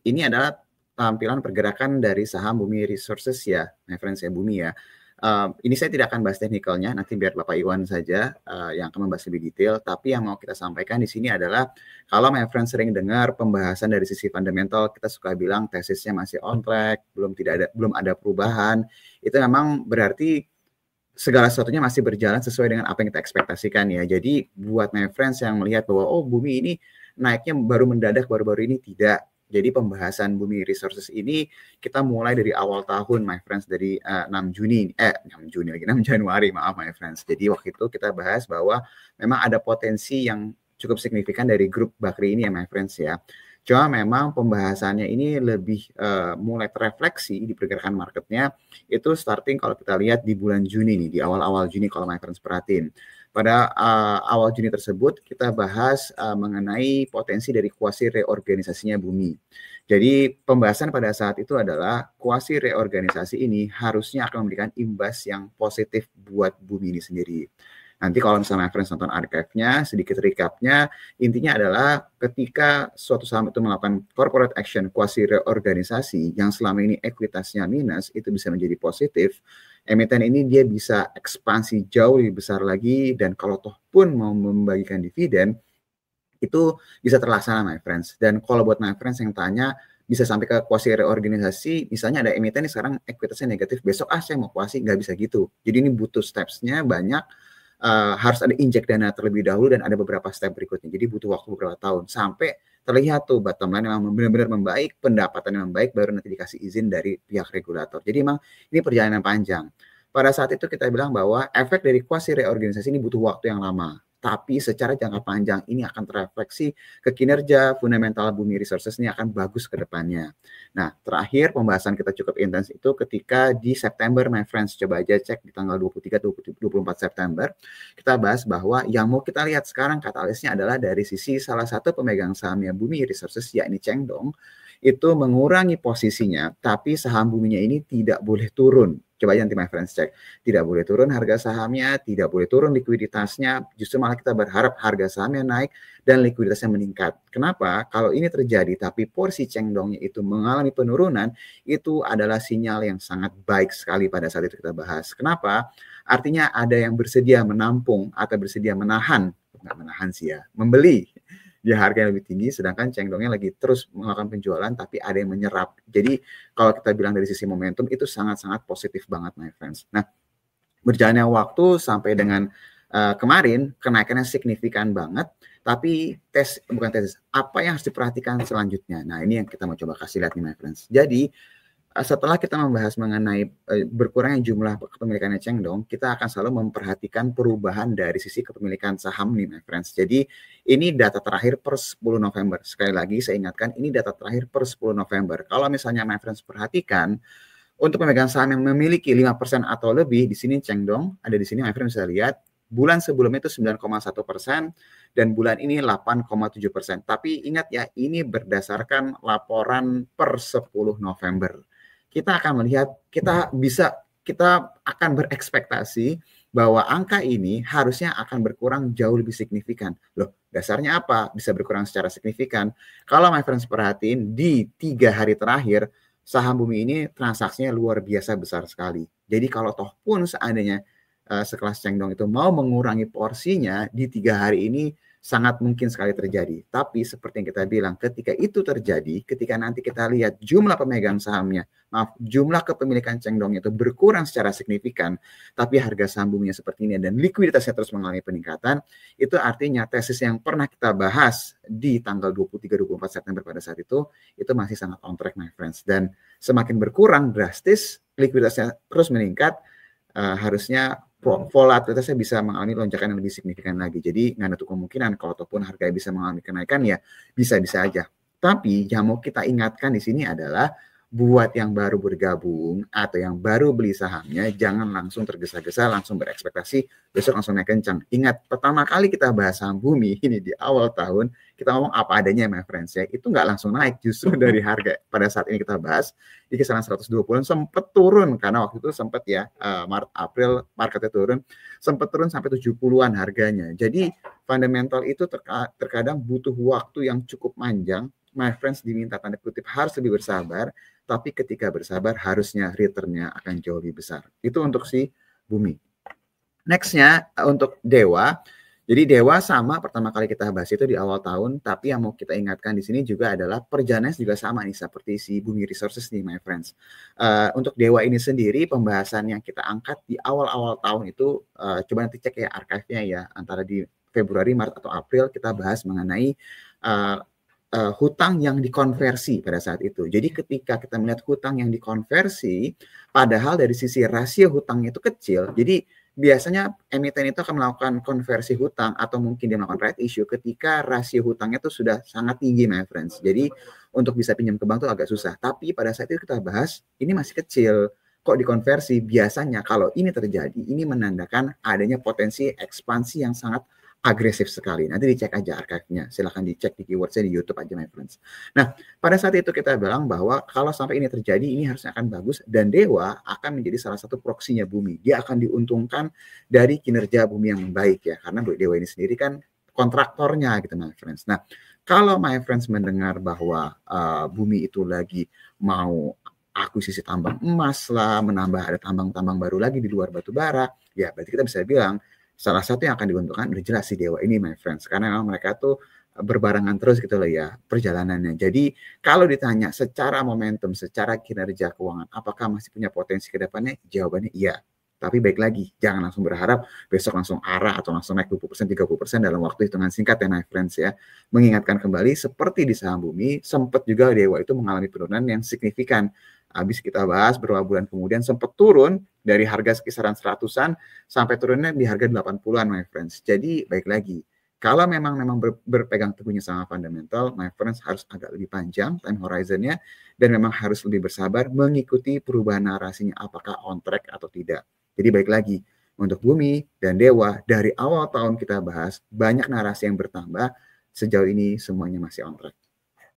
ini adalah tampilan pergerakan dari saham Bumi Resources ya, my friends ya, Bumi ya. Ini saya tidak akan bahas teknikalnya, nanti biar Bapak Iwan saja yang akan membahas lebih detail. Tapi yang mau kita sampaikan di sini adalah, kalau my friends sering dengar pembahasan dari sisi fundamental, kita suka bilang tesisnya masih on track, belum ada perubahan. Itu memang berarti segala sesuatunya masih berjalan sesuai dengan apa yang kita ekspektasikan ya. Jadi buat my friends yang melihat bahwa Bumi ini naiknya baru mendadak baru-baru ini, tidak. Jadi pembahasan Bumi Resources ini kita mulai dari awal tahun my friends, dari 6 Januari maaf my friends. Jadi waktu itu kita bahas bahwa memang ada potensi yang cukup signifikan dari grup Bakri ini ya my friends ya. Cuma memang pembahasannya ini lebih mulai terefleksi di pergerakan marketnya itu starting kalau kita lihat di bulan Juni nih, di awal-awal Juni kalau my friends perhatiin. Pada awal Juni tersebut kita bahas mengenai potensi dari kuasi reorganisasinya Bumi. Jadi pembahasan pada saat itu adalah kuasi reorganisasi ini harusnya akan memberikan imbas yang positif buat Bumi ini sendiri. Nanti kalau misalnya my friends nonton archive-nya, sedikit recap-nya, intinya adalah ketika suatu saham itu melakukan corporate action, kuasi reorganisasi, yang selama ini ekuitasnya minus, itu bisa menjadi positif, emiten ini dia bisa ekspansi jauh lebih besar lagi, dan kalau toh pun mau membagikan dividen, itu bisa terlaksana my friends. Dan kalau buat my friends yang tanya, bisa sampai ke kuasi reorganisasi, misalnya ada emiten nih sekarang ekuitasnya negatif, besok saya mau kuasi, nggak bisa gitu. Jadi ini butuh steps-nya banyak, harus ada injek dana terlebih dahulu dan ada beberapa step berikutnya. Jadi butuh waktu beberapa tahun sampai terlihat tuh bottom line memang benar-benar membaik, pendapatan yang membaik, baru nanti dikasih izin dari pihak regulator. Jadi memang ini perjalanan panjang. Pada saat itu kita bilang bahwa efek dari kuasi reorganisasi ini butuh waktu yang lama. Tapi secara jangka panjang ini akan terefleksi ke kinerja fundamental Bumi Resources ini akan bagus ke depannya. Nah, terakhir pembahasan kita cukup intens itu ketika di September, my friends. Coba aja cek di tanggal 23-24 September. Kita bahas bahwa yang mau kita lihat sekarang katalisnya adalah dari sisi salah satu pemegang sahamnya Bumi Resources, yakni Chengdong, itu mengurangi posisinya, tapi saham Buminya ini tidak boleh turun. Coba aja nanti my friends cek. Tidak boleh turun harga sahamnya, tidak boleh turun likuiditasnya, justru malah kita berharap harga sahamnya naik dan likuiditasnya meningkat. Kenapa? Kalau ini terjadi tapi porsi Chengdongnya itu mengalami penurunan, itu adalah sinyal yang sangat baik sekali pada saat itu kita bahas. Kenapa? Artinya ada yang bersedia menampung atau bersedia menahan, nggak menahan sih ya, membeli di harga yang lebih tinggi, sedangkan Chengdongnya lagi terus melakukan penjualan, tapi ada yang menyerap. Jadi kalau kita bilang dari sisi momentum, itu sangat-sangat positif banget, my friends. Nah, berjalannya waktu sampai dengan kemarin, kenaikannya signifikan banget, tapi bukan tes, apa yang harus diperhatikan selanjutnya? Nah, ini yang kita mau coba kasih lihat nih, my friends. Jadi, setelah kita membahas mengenai berkurangnya jumlah kepemilikannya Chengdong, kita akan selalu memperhatikan perubahan dari sisi kepemilikan saham nih, my friends. Jadi ini data terakhir per 10 November. Sekali lagi saya ingatkan, ini data terakhir per 10 November. Kalau misalnya my friends perhatikan, untuk pemegang saham yang memiliki 5% atau lebih, di sini Chengdong, ada di sini my friends bisa lihat, bulan sebelumnya itu 9,1% dan bulan ini 8,7%. Tapi ingat ya, ini berdasarkan laporan per 10 November. Kita akan melihat, kita akan berekspektasi bahwa angka ini harusnya akan berkurang jauh lebih signifikan. Loh, dasarnya apa? Bisa berkurang secara signifikan. Kalau my friends perhatiin, di 3 hari terakhir, saham Bumi ini transaksinya luar biasa besar sekali. Jadi kalau toh pun seandainya sekelas Chengdong itu mau mengurangi porsinya di 3 hari ini, sangat mungkin sekali terjadi. Tapi seperti yang kita bilang, ketika itu terjadi, ketika nanti kita lihat jumlah pemegang sahamnya, jumlah kepemilikan Chengdong itu berkurang secara signifikan, tapi harga saham Buminya seperti ini dan likuiditasnya terus mengalami peningkatan, itu artinya tesis yang pernah kita bahas di tanggal 23-24 September pada saat itu masih sangat on track, my friends. Dan semakin berkurang drastis, likuiditasnya terus meningkat, harusnya volatilitasnya bisa mengalami lonjakan yang lebih signifikan lagi. Jadi nggak ada kemungkinan kalau ataupun harga bisa mengalami kenaikan, ya bisa-bisa aja. Tapi yang mau kita ingatkan di sini adalah buat yang baru bergabung atau yang baru beli sahamnya, jangan langsung tergesa-gesa, langsung berekspektasi besok langsung naik kencang. Ingat, pertama kali kita bahas saham Bumi ini di awal tahun, kita ngomong apa adanya, my friends ya. Itu nggak langsung naik, justru dari harga pada saat ini kita bahas di kisaran 120-an sempat turun, karena waktu itu sempat ya Maret April marketnya turun, sempat turun sampai 70-an harganya. Jadi fundamental itu terkadang butuh waktu yang cukup panjang my friends diminta tanda kutip harus lebih bersabar, tapi ketika bersabar harusnya return-nya akan jauh lebih besar. Itu untuk si bumi. Next-nya untuk dewa. Jadi dewa sama pertama kali kita bahas itu di awal tahun, tapi yang mau kita ingatkan di sini juga adalah perjalanannya juga sama nih seperti si Bumi Resources nih my friends. Untuk dewa ini sendiri pembahasan yang kita angkat di awal-awal tahun itu coba nanti cek ya archive-nya ya, antara di Februari, Maret atau April kita bahas mengenai hutang yang dikonversi pada saat itu. Jadi ketika kita melihat hutang yang dikonversi, padahal dari sisi rasio hutangnya itu kecil, jadi biasanya emiten itu akan melakukan konversi hutang atau mungkin dia melakukan right issue ketika rasio hutangnya itu sudah sangat tinggi, my friends. Jadi untuk bisa pinjam ke bank itu agak susah. Tapi pada saat itu kita bahas, ini masih kecil. Kok dikonversi? Biasanya kalau ini terjadi, ini menandakan adanya potensi ekspansi yang sangat agresif sekali. Nanti dicek aja archive-nya. Silahkan dicek di keyword-nya di YouTube aja, my friends. Nah, pada saat itu kita bilang bahwa kalau sampai ini terjadi, ini harusnya akan bagus. Dan dewa akan menjadi salah satu proksinya bumi. Dia akan diuntungkan dari kinerja bumi yang baik ya. Karena dewa ini sendiri kan kontraktornya gitu, my friends. Nah, kalau my friends mendengar bahwa bumi itu lagi mau akuisisi tambang emas lah, menambah ada tambang-tambang baru lagi di luar batu bara, ya berarti kita bisa bilang salah satu yang akan diuntungkan udah jelas si dewa ini, my friends, karena memang mereka tuh berbarengan terus gitu loh ya perjalanannya. Jadi kalau ditanya secara momentum, secara kinerja keuangan, apakah masih punya potensi ke depannya? Jawabannya iya. Tapi baik lagi, jangan langsung berharap besok langsung arah atau langsung naik 20%, 30% dalam waktu hitungan singkat ya, my friends ya. Mengingatkan kembali, seperti di saham bumi, sempat juga dewa itu mengalami penurunan yang signifikan. Habis kita bahas beberapa bulan kemudian sempat turun dari harga kisaran 100-an sampai turunnya di harga 80-an, my friends. Jadi baik lagi, kalau memang berpegang teguhnya sama fundamental, my friends harus agak lebih panjang time horizon-nya dan memang harus lebih bersabar mengikuti perubahan narasinya apakah on track atau tidak. Jadi baik lagi, untuk bumi dan dewa dari awal tahun kita bahas banyak narasi yang bertambah, sejauh ini semuanya masih on track.